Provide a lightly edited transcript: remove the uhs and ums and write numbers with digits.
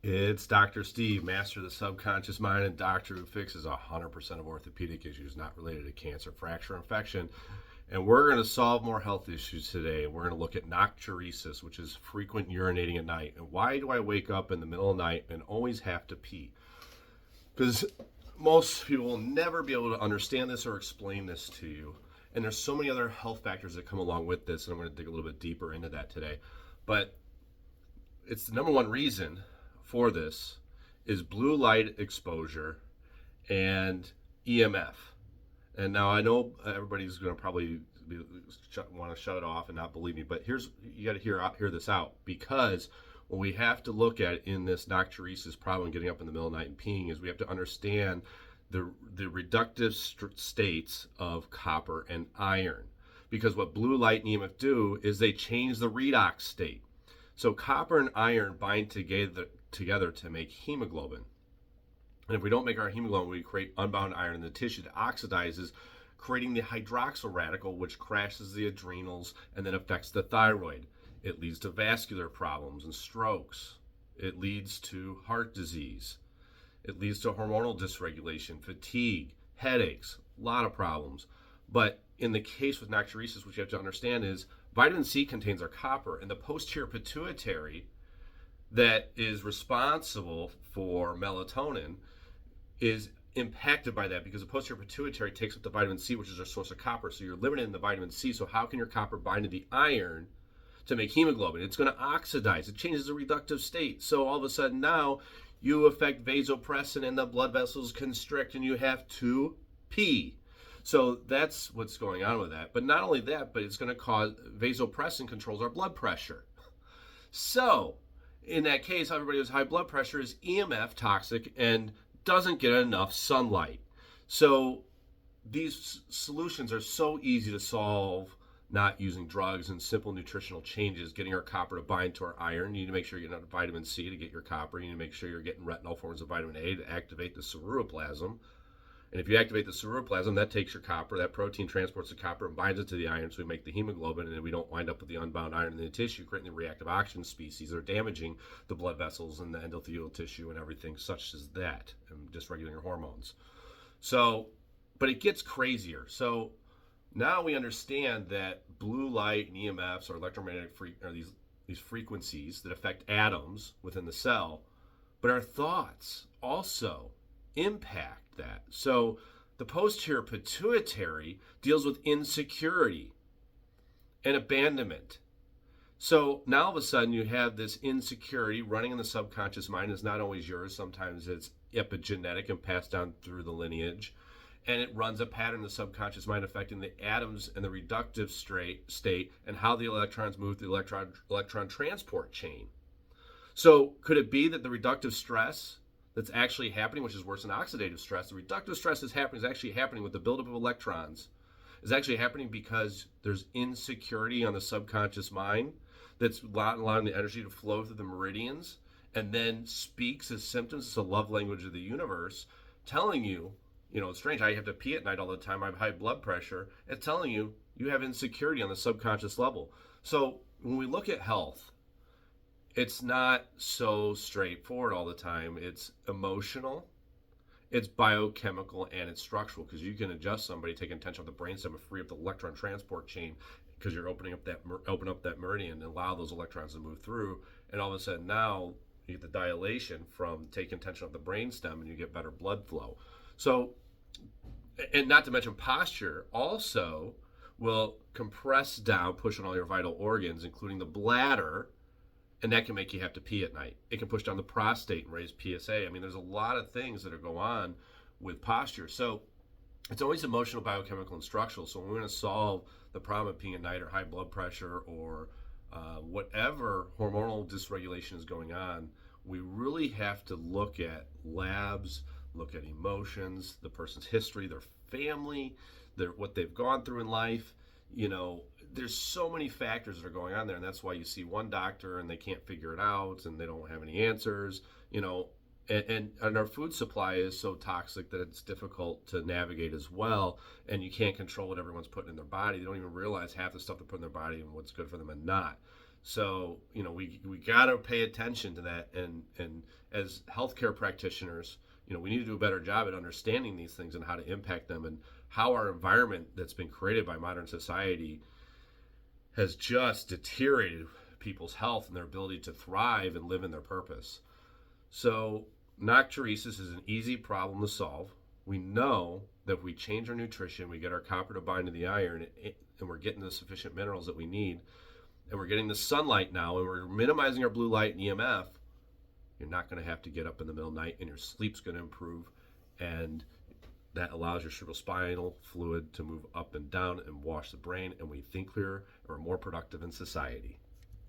It's Dr. Steve, master of the subconscious mind and doctor who fixes 100% of orthopedic issues not related to cancer, fracture, infection. And we're going to solve more health issues today. We're going to look at nocturesis, which is frequent urinating at night. And why do I wake up in the middle of the night and always have to pee? Because most people will never be able to understand this or explain this to you. And there's so many other health factors that come along with this, and I'm going to dig a little bit deeper into that today. But it's the number one reason for this is blue light exposure and EMF. And now I know everybody's going to probably want to shut it off and not believe me, but you got to hear this out, because what we have to look at in this nocturesis problem, getting up in the middle of the night and peeing, is we have to understand the reductive states of copper and iron. Because what blue light and EMF do is they change the redox state. So copper and iron bind together to make hemoglobin. And if we don't make our hemoglobin, we create unbound iron in the tissue that oxidizes, creating the hydroxyl radical, which crashes the adrenals and then affects the thyroid. It leads to vascular problems and strokes. It leads to heart disease. It leads to hormonal dysregulation, fatigue, headaches, a lot of problems. But in the case with nocturesis, what you have to understand is vitamin C contains our copper, and the posterior pituitary that is responsible for melatonin is impacted by that, because the posterior pituitary takes up the vitamin C, which is our source of copper. So you're limited in the vitamin C. So how can your copper bind to the iron to make hemoglobin? It's going to oxidize. It changes the reductive state. So all of a sudden now you affect vasopressin and the blood vessels constrict and you have to pee. So that's what's going on with that. But not only that, but it's going to cause vasopressin controls our blood pressure. So in that case, everybody with high blood pressure is EMF toxic and doesn't get enough sunlight. So these solutions are so easy to solve, not using drugs and simple nutritional changes, getting our copper to bind to our iron. You need to make sure you're getting vitamin C to get your copper. You need to make sure you're getting retinol forms of vitamin A to activate the ceruloplasm. And if you activate the ceruloplasm, that takes your copper. That protein transports the copper and binds it to the iron, so we make the hemoglobin, and then we don't wind up with the unbound iron in the tissue, creating the reactive oxygen species that are damaging the blood vessels and the endothelial tissue and everything such as that, and dysregulating your hormones. So, but it gets crazier. So now we understand that blue light and EMFs, or electromagnetic these frequencies that affect atoms within the cell, but our thoughts also impact that. So the posterior pituitary deals with insecurity and abandonment. So now all of a sudden you have this insecurity running in the subconscious mind. It's not always yours. Sometimes it's epigenetic and passed down through the lineage. And it runs a pattern in the subconscious mind affecting the atoms and the reductive state and how the electrons move through the electron transport chain. So could it be that the reductive stress that's actually happening, which is worse than oxidative stress, the reductive stress is actually happening with the buildup of electrons, is actually happening because there's insecurity on the subconscious mind that's allowing the energy to flow through the meridians, and then speaks as symptoms. It's a love language of the universe, telling you, it's strange, I have to pee at night all the time, I have high blood pressure. It's telling you you have insecurity on the subconscious level. So when we look at health, it's not so straightforward all the time. It's emotional, it's biochemical, and it's structural, because you can adjust somebody, taking tension off the brainstem and free up the electron transport chain, because you're opening up that meridian and allow those electrons to move through. And all of a sudden now you get the dilation from taking tension off the brainstem, and you get better blood flow. So, and not to mention posture also will compress down, push on all your vital organs, including the bladder, and that can make you have to pee at night. It can push down the prostate and raise PSA. I mean, there's a lot of things that go on with posture. So it's always emotional, biochemical, and structural. So when we're going to solve the problem of peeing at night or high blood pressure or whatever hormonal dysregulation is going on, we really have to look at labs, look at emotions, the person's history, their family, what they've gone through in life. There's so many factors that are going on there, and that's why you see one doctor and they can't figure it out and they don't have any answers. And our food supply is so toxic that it's difficult to navigate as well, and you can't control what everyone's putting in their body. They don't even realize half the stuff they put in their body and what's good for them and not. So we got to pay attention to that, and as healthcare practitioners, we need to do a better job at understanding these things and how to impact them, and how our environment that's been created by modern society has just deteriorated people's health and their ability to thrive and live in their purpose. So Nocturesis is an easy problem to solve. We know that if we change our nutrition, we get our copper to bind to the iron, and we're getting the sufficient minerals that we need, and we're getting the sunlight now, and we're minimizing our blue light and EMF, you're not going to have to get up in the middle of the night, and your sleep's going to improve, and that allows your cerebrospinal fluid to move up and down and wash the brain, and we think clearer and we're more productive in society.